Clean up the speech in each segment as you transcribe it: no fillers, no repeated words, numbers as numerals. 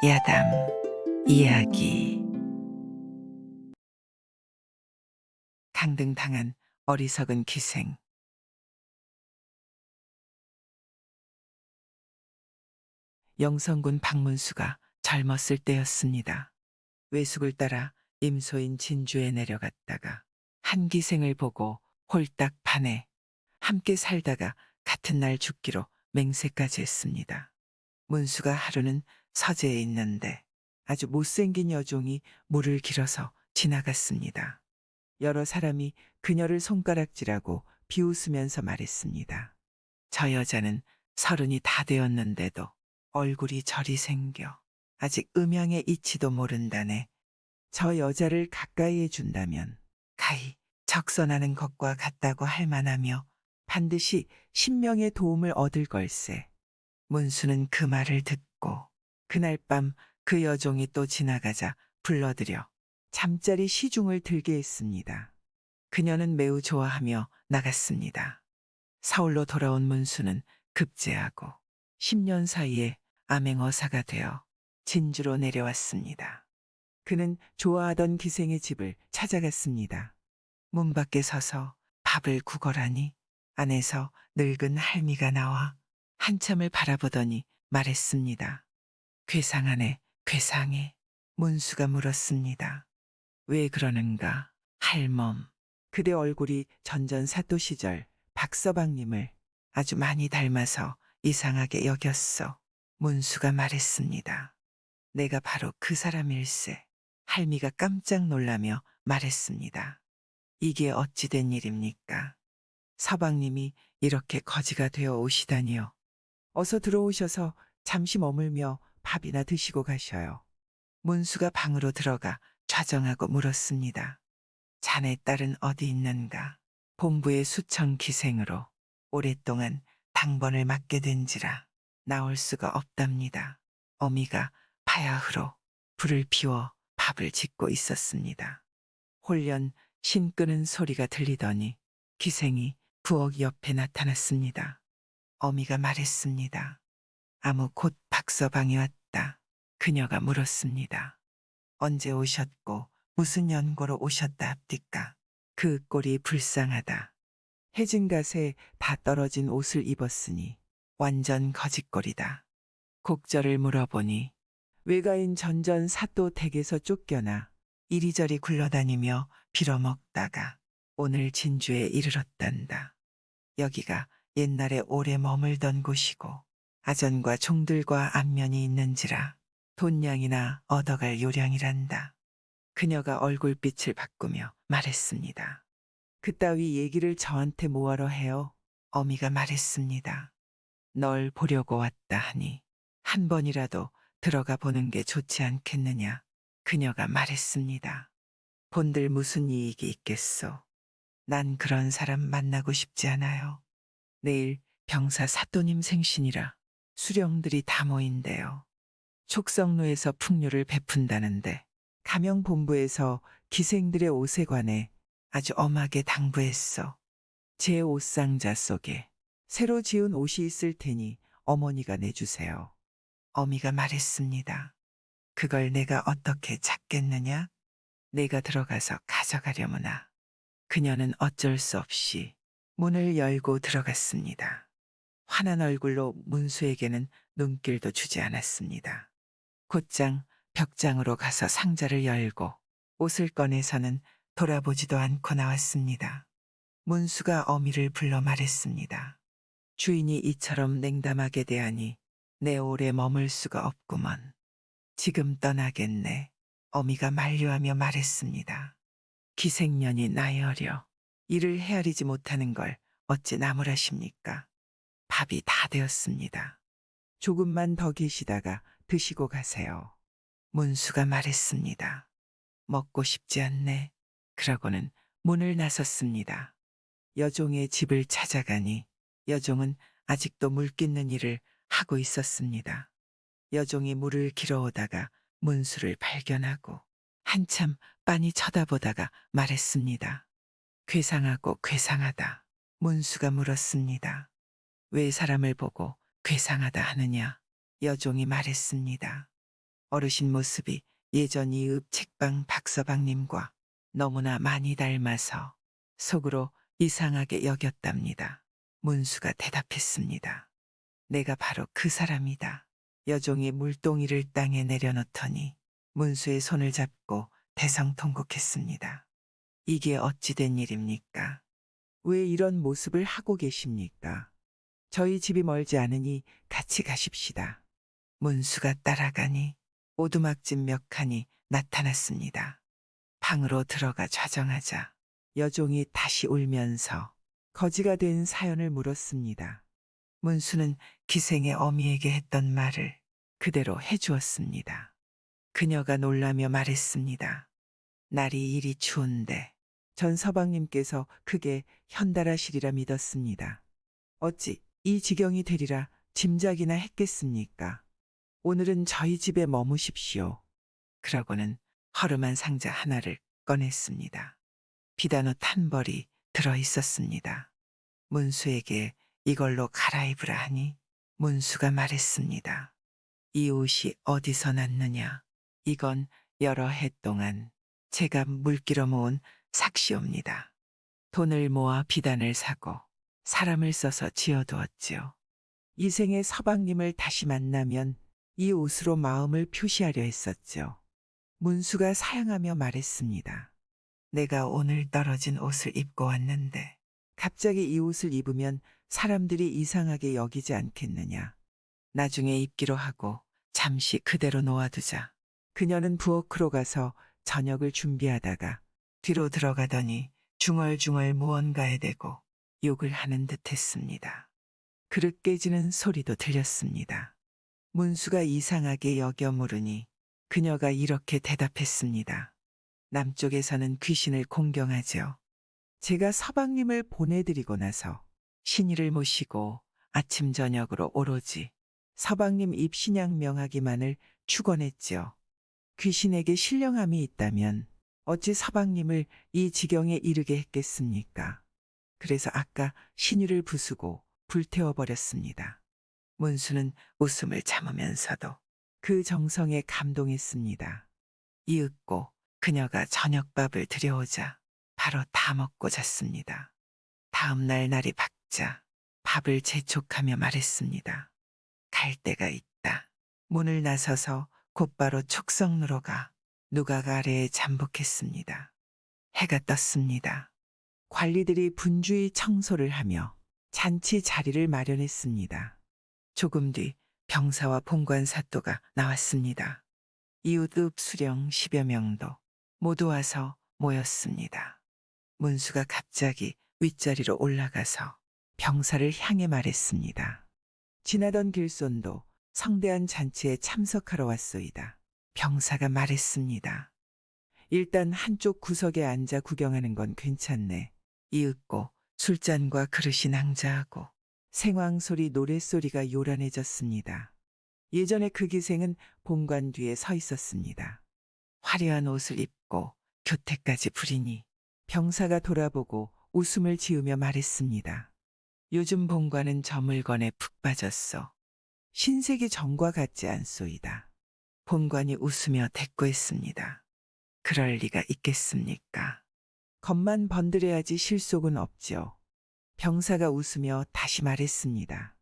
야담 이야기. 강등당한 어리석은 기생. 영성군 박문수가 젊었을 때였습니다. 외숙을 따라 임소인 진주에 내려갔다가 한 기생을 보고 홀딱 반해 함께 살다가 같은 날 죽기로 맹세까지 했습니다. 문수가 하루는 서재에 있는데 아주 못생긴 여종이 물을 길어서 지나갔습니다. 여러 사람이 그녀를 손가락질하고 비웃으면서 말했습니다. 저 여자는 30이 다 되었는데도 얼굴이 저리 생겨 아직 음양의 이치도 모른다네. 저 여자를 가까이 해준다면 가히 적선하는 것과 같다고 할 만하며 반드시 신명의 도움을 얻을 걸세. 문수는 그 말을 듣고 그날 밤 그 여종이 또 지나가자 불러들여 잠자리 시중을 들게 했습니다. 그녀는 매우 좋아하며 나갔습니다. 서울로 돌아온 문수는 급제하고 10년 사이에 암행어사가 되어 진주로 내려왔습니다. 그는 좋아하던 기생의 집을 찾아갔습니다. 문 밖에 서서 밥을 구걸하니 안에서 늙은 할미가 나와 한참을 바라보더니 말했습니다. 괴상하네, 괴상해. 문수가 물었습니다. 왜 그러는가? 할멈. 그대 얼굴이 전전 사또 시절 박서방님을 아주 많이 닮아서 이상하게 여겼어. 문수가 말했습니다. 내가 바로 그 사람일세. 할미가 깜짝 놀라며 말했습니다. 이게 어찌 된 일입니까? 서방님이 이렇게 거지가 되어 오시다니요. 어서 들어오셔서 잠시 머물며 밥이나 드시고 가셔요. 문수가 방으로 들어가 좌정하고 물었습니다. 자네 딸은 어디 있는가? 본부의 수청 기생으로 오랫동안 당번을 맡게 된지라 나올 수가 없답니다. 어미가 파야흐로 불을 피워 밥을 짓고 있었습니다. 홀연 신 끄는 소리가 들리더니 기생이 부엌 옆에 나타났습니다. 어미가 말했습니다. 아무 곧 박서방이 왔다. 그녀가 물었습니다. 언제 오셨고 무슨 연고로 오셨다 합디까? 그 꼴이 불쌍하다. 해진 갓에 다 떨어진 옷을 입었으니 완전 거짓꼴이다. 곡절을 물어보니 외가인 전전 사또 댁에서 쫓겨나 이리저리 굴러다니며 빌어먹다가 오늘 진주에 이르렀단다. 여기가 옛날에 오래 머물던 곳이고 아전과 종들과 안면이 있는지라 돈량이나 얻어갈 요량이란다. 그녀가 얼굴빛을 바꾸며 말했습니다. 그따위 얘기를 저한테 뭐하러 해요? 어미가 말했습니다. 널 보려고 왔다 하니 한 번이라도 들어가 보는 게 좋지 않겠느냐. 그녀가 말했습니다. 본들 무슨 이익이 있겠소. 난 그런 사람 만나고 싶지 않아요. 내일 병사 사또님 생신이라 수령들이 다 모인대요. 촉성로에서 풍류를 베푼다는데 가명본부에서 기생들의 옷에 관해 아주 엄하게 당부했어. 제 옷상자 속에 새로 지은 옷이 있을 테니 어머니가 내주세요. 어미가 말했습니다. 그걸 내가 어떻게 찾겠느냐? 내가 들어가서 가져가려무나. 그녀는 어쩔 수 없이 문을 열고 들어갔습니다. 환한 얼굴로 문수에게는 눈길도 주지 않았습니다. 곧장 벽장으로 가서 상자를 열고 옷을 꺼내서는 돌아보지도 않고 나왔습니다. 문수가 어미를 불러 말했습니다. 주인이 이처럼 냉담하게 대하니 내 오래 머물 수가 없구먼. 지금 떠나겠네. 어미가 만류하며 말했습니다. 기생년이 나이 어려 일을 헤아리지 못하는 걸 어찌 나무라십니까? 밥이 다 되었습니다. 조금만 더 계시다가 드시고 가세요. 문수가 말했습니다. 먹고 싶지 않네. 그러고는 문을 나섰습니다. 여종의 집을 찾아가니 여종은 아직도 물 깃는 일을 하고 있었습니다. 여종이 물을 길어오다가 문수를 발견하고 한참 빤히 쳐다보다가 말했습니다. 괴상하고 괴상하다. 문수가 물었습니다. 왜 사람을 보고 괴상하다 하느냐? 여종이 말했습니다. 어르신 모습이 예전 이읍 책방 박서방님과 너무나 많이 닮아서 속으로 이상하게 여겼답니다. 문수가 대답했습니다. 내가 바로 그 사람이다. 여종이 물동이를 땅에 내려놓더니 문수의 손을 잡고 대성통곡했습니다. 이게 어찌 된 일입니까? 왜 이런 모습을 하고 계십니까? 저희 집이 멀지 않으니 같이 가십시다. 문수가 따라가니 오두막집 몇 칸이 나타났습니다. 방으로 들어가 좌정하자 여종이 다시 울면서 거지가 된 사연을 물었습니다. 문수는 기생의 어미에게 했던 말을 그대로 해주었습니다. 그녀가 놀라며 말했습니다. 날이 이리 추운데 전 서방님께서 그게 현달하시리라 믿었습니다. 어찌 이 지경이 되리라 짐작이나 했겠습니까? 오늘은 저희 집에 머무십시오. 그러고는 허름한 상자 하나를 꺼냈습니다. 비단옷 한 벌이 들어 있었습니다. 문수에게 이걸로 갈아입으라 하니 문수가 말했습니다. 이 옷이 어디서 났느냐? 이건 여러 해 동안 제가 물기로 모은 삭시옵니다. 돈을 모아 비단을 사고 사람을 써서 지어두었지요. 이 생에 서방님을 다시 만나면 이 옷으로 마음을 표시하려 했었죠. 문수가 사양하며 말했습니다. 내가 오늘 떨어진 옷을 입고 왔는데 갑자기 이 옷을 입으면 사람들이 이상하게 여기지 않겠느냐. 나중에 입기로 하고 잠시 그대로 놓아두자. 그녀는 부엌으로 가서 저녁을 준비하다가 뒤로 들어가더니 중얼중얼 무언가에 대고 욕을 하는 듯 했습니다. 그릇 깨지는 소리도 들렸습니다. 문수가 이상하게 여겨 물으니 그녀가 이렇게 대답했습니다. 남쪽에서는 귀신을 공경하죠. 제가 서방님을 보내드리고 나서 신이를 모시고 아침 저녁으로 오로지 서방님 입신양 명하기만을 축원했지요. 귀신에게 신령함이 있다면 어찌 서방님을 이 지경에 이르게 했겠습니까? 그래서 아까 신유를 부수고 불태워버렸습니다. 문수는 웃음을 참으면서도 그 정성에 감동했습니다. 이윽고 그녀가 저녁밥을 들여오자 바로 다 먹고 잤습니다. 다음 날 날이 밝자 밥을 재촉하며 말했습니다. 갈 데가 있다. 문을 나서서 곧바로 촉성루로 가 누각 아래에 잠복했습니다. 해가 떴습니다. 관리들이 분주히 청소를 하며 잔치 자리를 마련했습니다. 조금 뒤 병사와 본관 사또가 나왔습니다. 이웃 읍 수령 10여 명도 모두 와서 모였습니다. 문수가 갑자기 윗자리로 올라가서 병사를 향해 말했습니다. 지나던 길손도 성대한 잔치에 참석하러 왔소이다. 병사가 말했습니다. 일단 한쪽 구석에 앉아 구경하는 건 괜찮네. 이윽고 술잔과 그릇이 낭자하고 생황소리 노랫소리가 요란해졌습니다. 예전에 그 기생은 본관 뒤에 서 있었습니다. 화려한 옷을 입고 교태까지 부리니 병사가 돌아보고 웃음을 지으며 말했습니다. 요즘 본관은 저 물건에 푹 빠졌어. 신세계 전과 같지 않소이다. 본관이 웃으며 대꾸했습니다. 그럴 리가 있겠습니까? 겉만 번들해야지 실속은 없죠. 병사가 웃으며 다시 말했습니다.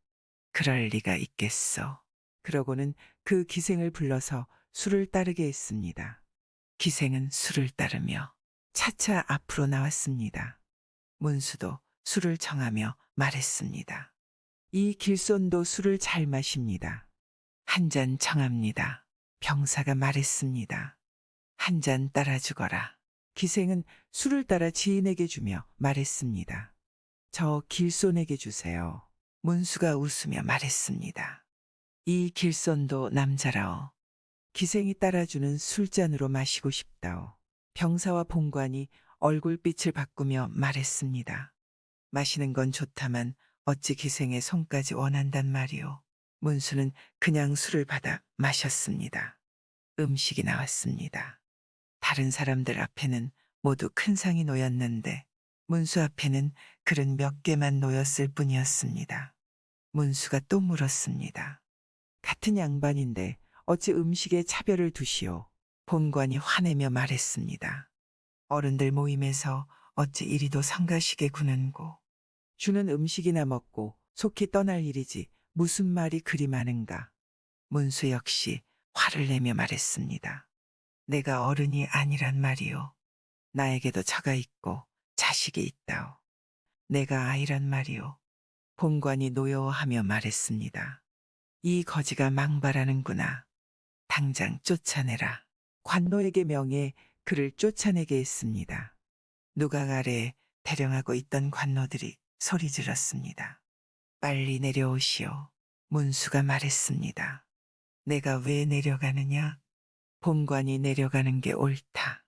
그럴 리가 있겠어. 그러고는 그 기생을 불러서 술을 따르게 했습니다. 기생은 술을 따르며 차차 앞으로 나왔습니다. 문수도 술을 청하며 말했습니다. 이 길손도 술을 잘 마십니다. 한 잔 청합니다. 병사가 말했습니다. 한 잔 따라주거라. 기생은 술을 따라 지인에게 주며 말했습니다. 저 길손에게 주세요. 문수가 웃으며 말했습니다. 이 길손도 남자라오. 기생이 따라주는 술잔으로 마시고 싶다오. 병사와 본관이 얼굴빛을 바꾸며 말했습니다. 마시는 건 좋다만 어찌 기생의 손까지 원한단 말이오. 문수는 그냥 술을 받아 마셨습니다. 음식이 나왔습니다. 다른 사람들 앞에는 모두 큰 상이 놓였는데 문수 앞에는 그릇 몇 개만 놓였을 뿐이었습니다. 문수가 또 물었습니다. 같은 양반인데 어찌 음식에 차별을 두시오. 본관이 화내며 말했습니다. 어른들 모임에서 어찌 이리도 성가시게 구는고. 주는 음식이나 먹고 속히 떠날 일이지 무슨 말이 그리 많은가. 문수 역시 화를 내며 말했습니다. 내가 어른이 아니란 말이오. 나에게도 처가 있고 자식이 있다오. 내가 아이란 말이오. 본관이 노여워하며 말했습니다. 이 거지가 망발하는구나. 당장 쫓아내라. 관노에게 명해 그를 쫓아내게 했습니다. 누각 아래에 대령하고 있던 관노들이 소리 질렀습니다. 빨리 내려오시오. 문수가 말했습니다. 내가 왜 내려가느냐? 본관이 내려가는 게 옳다.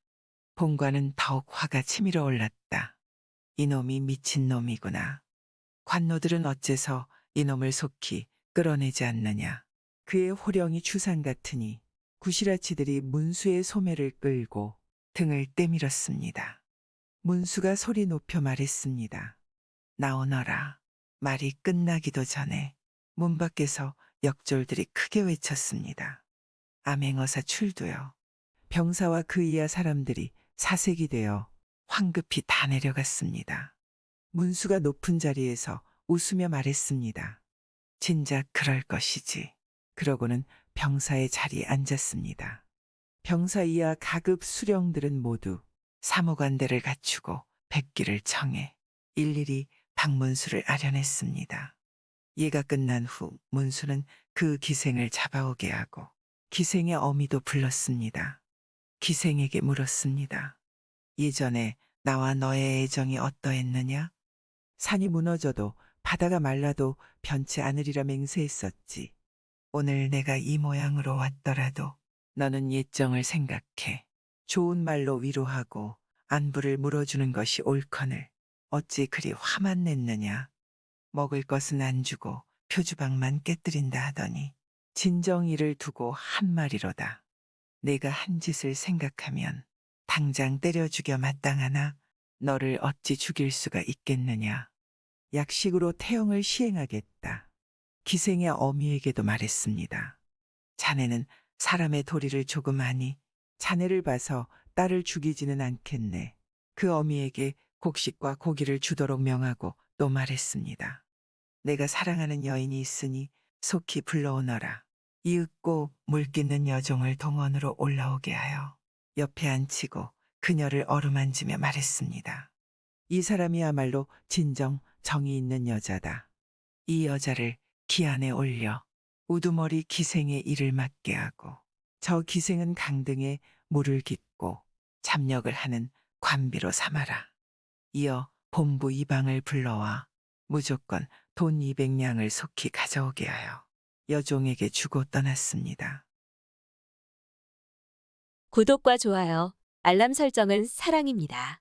본관은 더욱 화가 치밀어 올랐다. 이놈이 미친놈이구나. 관노들은 어째서 이놈을 속히 끌어내지 않느냐. 그의 호령이 주상 같으니 구시라치들이 문수의 소매를 끌고 등을 떼밀었습니다. 문수가 소리 높여 말했습니다. 나오너라. 말이 끝나기도 전에 문 밖에서 역졸들이 크게 외쳤습니다. 암행어사 출두요. 병사와 그 이하 사람들이 사색이 되어 황급히 다 내려갔습니다. 문수가 높은 자리에서 웃으며 말했습니다. 진작 그럴 것이지. 그러고는 병사의 자리에 앉았습니다. 병사 이하 가급 수령들은 모두 사무관대를 갖추고 백기를 청해 일일이 박문수를 아련했습니다. 예가 끝난 후 문수는 그 기생을 잡아오게 하고 기생의 어미도 불렀습니다. 기생에게 물었습니다. 예전에 나와 너의 애정이 어떠했느냐? 산이 무너져도 바다가 말라도 변치 않으리라 맹세했었지. 오늘 내가 이 모양으로 왔더라도 너는 옛정을 생각해 좋은 말로 위로하고 안부를 물어주는 것이 옳거늘 어찌 그리 화만 냈느냐. 먹을 것은 안 주고 표주방만 깨뜨린다 하더니 진정 이를 두고 한 말이로다. 내가 한 짓을 생각하면 당장 때려 죽여 마땅하나 너를 어찌 죽일 수가 있겠느냐. 약식으로 태형을 시행하겠다. 기생의 어미에게도 말했습니다. 자네는 사람의 도리를 조금 아니 자네를 봐서 딸을 죽이지는 않겠네. 그 어미에게 곡식과 고기를 주도록 명하고 또 말했습니다. 내가 사랑하는 여인이 있으니 속히 불러오너라. 이윽고 물깃는 여종을 동원으로 올라오게 하여 옆에 앉히고 그녀를 어루만지며 말했습니다. 이 사람이야말로 진정 정이 있는 여자다. 이 여자를 기안에 올려 우두머리 기생의 일을 맡게 하고 저 기생은 강등에 물을 깃고 잡력을 하는 관비로 삼아라. 이어 본부 이방을 불러와 무조건 돈 200냥을 속히 가져오게 하여 여종에게 주고 떠났습니다. 구독과 좋아요, 알람 설정은 사랑입니다.